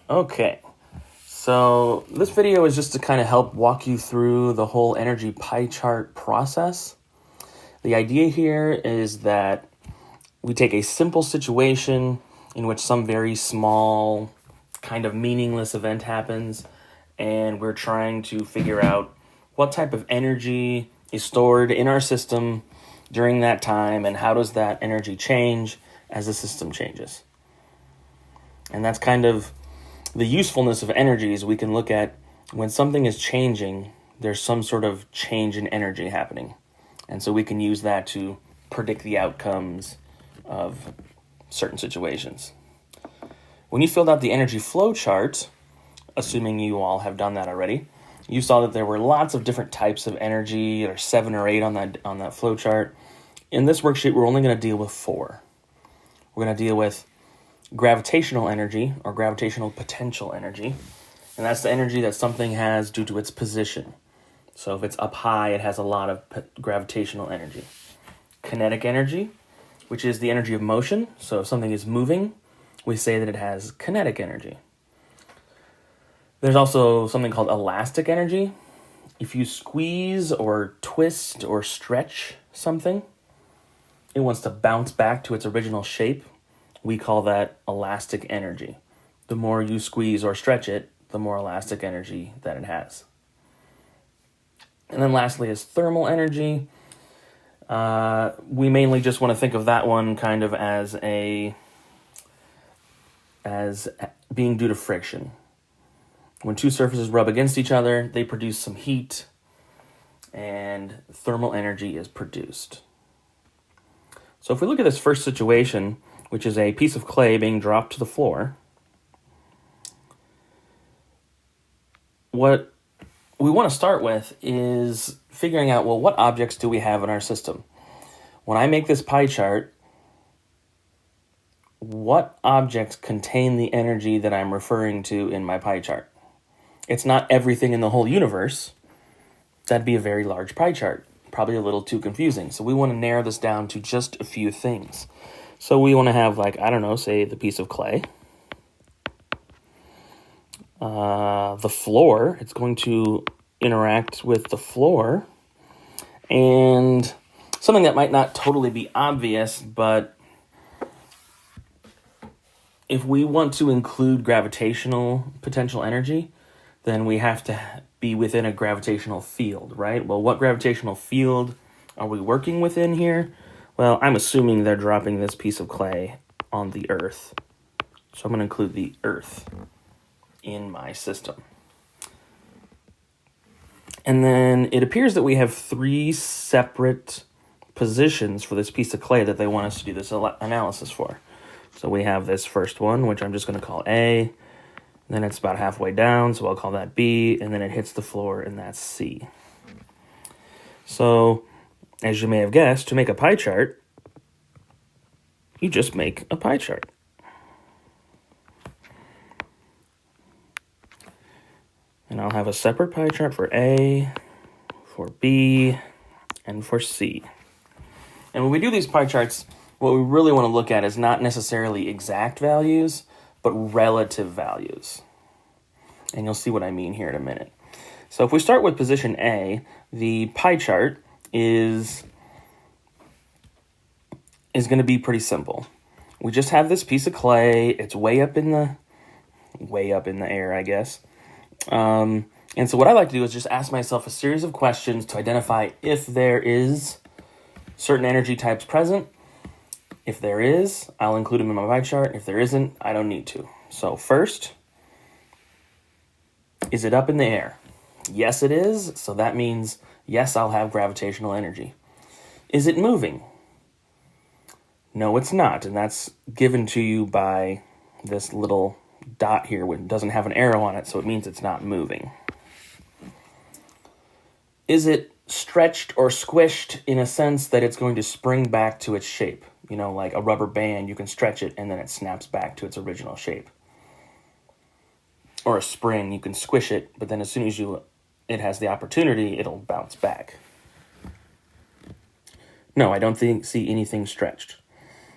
Okay, so this video is just to kind of help walk you through the whole energy pie chart process. The idea here is that we take a simple situation in which some very small, kind of meaningless event happens, and we're trying to figure out what type of energy is stored in our system during that time, and how does that energy change as the system changes. And that's kind of the usefulness of energies. We can look at when something is changing, there's some sort of change in energy happening. And so we can use that to predict the outcomes of certain situations. When you filled out the energy flow chart, assuming you all have done that already, you saw that there were lots of different types of energy. There's 7 or 8 on that flow chart. In this worksheet, we're only going to deal with 4. We're going to deal with gravitational energy, or gravitational potential energy, and that's the energy that something has due to its position. So if it's up high, it has a lot of gravitational energy. Kinetic energy, which is the energy of motion. So if something is moving, we say that it has kinetic energy. There's also something called elastic energy. If you squeeze or twist or stretch something, it wants to bounce back to its original shape. We call that elastic energy. The more you squeeze or stretch it, the more elastic energy that it has. And then lastly is thermal energy. We mainly just want to think of that one kind of as being due to friction. When two surfaces rub against each other, they produce some heat, and thermal energy is produced. So if we look at this first situation, which is a piece of clay being dropped to the floor, what we want to start with is figuring out, well, what objects do we have in our system? When I make this pie chart, what objects contain the energy that I'm referring to in my pie chart? It's not everything in the whole universe. That'd be a very large pie chart, probably a little too confusing. So we want to narrow this down to just a few things. So we want to have, say the piece of clay. The floor, it's going to interact with the floor. And something that might not totally be obvious, but if we want to include gravitational potential energy, then we have to be within a gravitational field, right? Well, what gravitational field are we working within here? Well, I'm assuming they're dropping this piece of clay on the Earth. So I'm going to include the Earth in my system. And then it appears that we have 3 separate positions for this piece of clay that they want us to do this analysis for. So we have this first one, which I'm just going to call A. Then it's about halfway down, so I'll call that B. And then it hits the floor, and that's C. So, as you may have guessed, to make a pie chart, you just make a pie chart. And I'll have a separate pie chart for A, for B, and for C. And when we do these pie charts, what we really want to look at is not necessarily exact values, but relative values. And you'll see what I mean here in a minute. So if we start with position A, the pie chart is going to be pretty simple. We just have this piece of clay. It's way up in the air, I guess. And so what I like to do is just ask myself a series of questions to identify if there is certain energy types present. If there is, I'll include them in my pie chart. If there isn't, I don't need to. So first, is it up in the air? Yes, it is. So that means, yes, I'll have gravitational energy. Is it moving? No, it's not. And that's given to you by this little dot here, which doesn't have an arrow on it, so it means it's not moving. Is it stretched or squished in a sense that it's going to spring back to its shape? You know, like a rubber band, you can stretch it and then it snaps back to its original shape. Or a spring, you can squish it, but then as soon as it has the opportunity, it'll bounce back. No, I don't see anything stretched.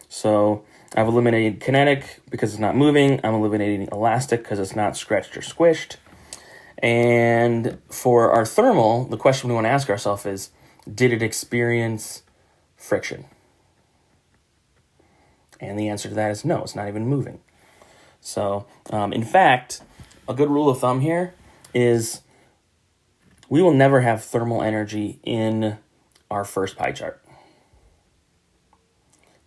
So I've eliminated kinetic because it's not moving. I'm eliminating elastic because it's not stretched or squished. And for our thermal, the question we want to ask ourselves is, did it experience friction? And the answer to that is no, it's not even moving. So, in fact, a good rule of thumb here is we will never have thermal energy in our first pie chart.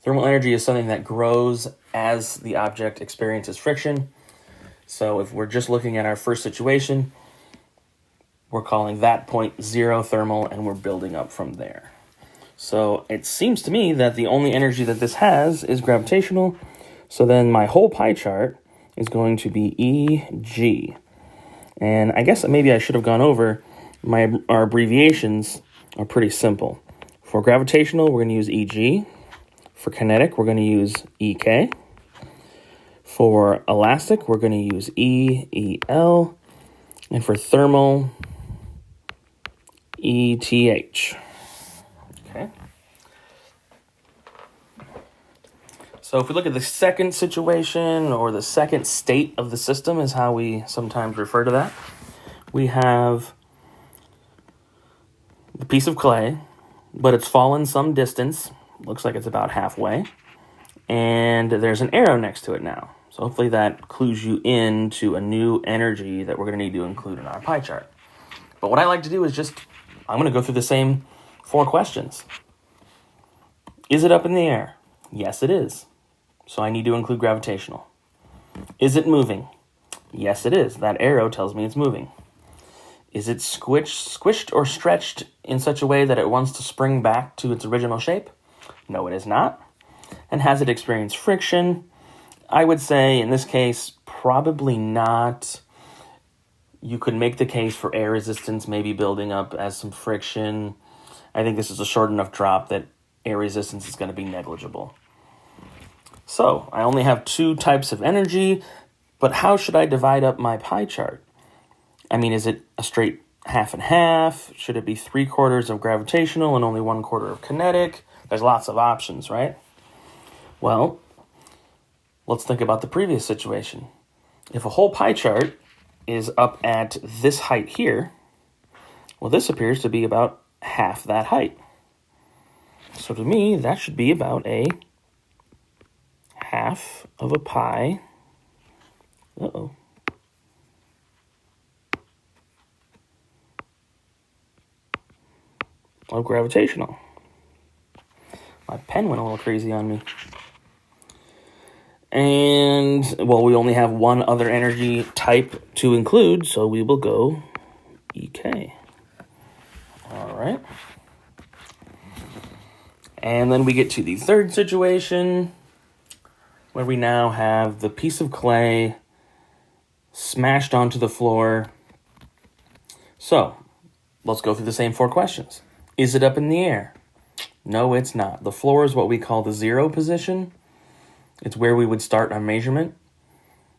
Thermal energy is something that grows as the object experiences friction. So if we're just looking at our first situation, we're calling that point 0 thermal, and we're building up from there. So it seems to me that the only energy that this has is gravitational. So then my whole pie chart is going to be EG. And I guess maybe I should have gone over our abbreviations are pretty simple. For gravitational, we're going to use EG. For kinetic, we're going to use EK. For elastic, we're going to use EL. And for thermal, ETH. Okay. So if we look at the second situation, or the second state of the system is how we sometimes refer to that, we have the piece of clay, but it's fallen some distance. Looks like it's about halfway. And there's an arrow next to it now. So hopefully that clues you into a new energy that we're going to need to include in our pie chart. But what I like to do is I'm going to go through the same 4 questions. Is it up in the air? Yes, it is. So I need to include gravitational. Is it moving? Yes, it is. That arrow tells me it's moving. Is it squished or stretched in such a way that it wants to spring back to its original shape? No, it is not. And has it experienced friction? I would say, in this case, probably not. You could make the case for air resistance maybe building up as some friction. I think this is a short enough drop that air resistance is going to be negligible. So, I only have 2 types of energy, but how should I divide up my pie chart? I mean, is it a straight half and half? Should it be 3/4 of gravitational and only 1/4 of kinetic? There's lots of options, right? Well, let's think about the previous situation. If a whole pie chart is up at this height here, well, this appears to be about half that height. So to me, that should be about a half of a pie. Of gravitational. My pen went a little crazy on me. And, well, we only have one other energy type to include, so we will go EK. All right. And then we get to the third situation, where we now have the piece of clay smashed onto the floor. So, let's go through the same 4 questions. Is it up in the air? No, it's not. The floor is what we call the 0 position. It's where we would start our measurement.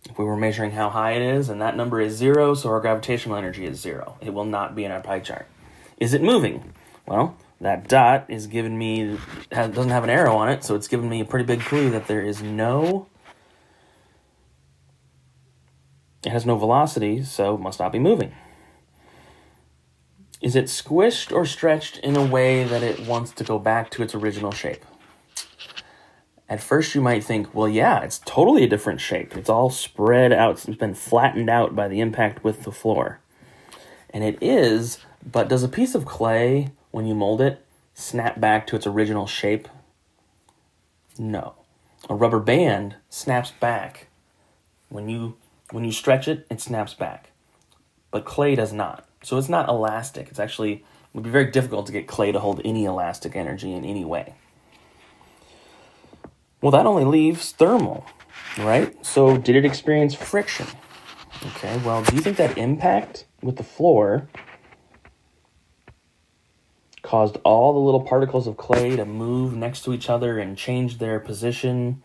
If we were measuring how high it is, and that number is 0, so our gravitational energy is 0. It will not be in our pie chart. Is it moving? Well, that dot is giving me, doesn't have an arrow on it, so it's giving me a pretty big clue that it has no velocity, so it must not be moving. Is it squished or stretched in a way that it wants to go back to its original shape? At first you might think, well, yeah, it's totally a different shape. It's all spread out. It's been flattened out by the impact with the floor. And it is, but does a piece of clay, when you mold it, snap back to its original shape? No. A rubber band snaps back. When you stretch it, it snaps back. But clay does not. So it's not elastic. It would be very difficult to get clay to hold any elastic energy in any way. Well, that only leaves thermal, right? So did it experience friction? Okay, well, do you think that impact with the floor caused all the little particles of clay to move next to each other and change their position,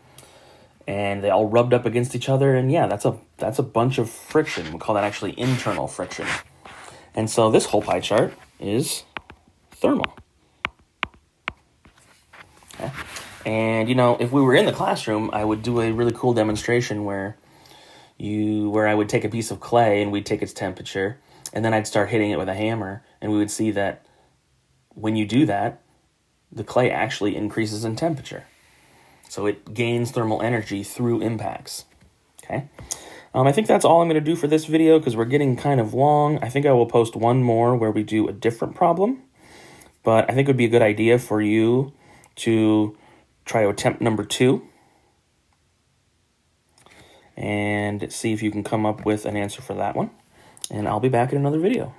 and they all rubbed up against each other? And yeah, that's a bunch of friction. We call that actually internal friction. And so this whole pie chart is thermal. Okay. And, you know, if we were in the classroom, I would do a really cool demonstration where I would take a piece of clay and we'd take its temperature, and then I'd start hitting it with a hammer, and we would see that when you do that, the clay actually increases in temperature. So it gains thermal energy through impacts. Okay. I think that's all I'm going to do for this video because we're getting kind of long. I think I will post one more where we do a different problem. But I think it would be a good idea for you to try to attempt number 2 and see if you can come up with an answer for that one. And I'll be back in another video.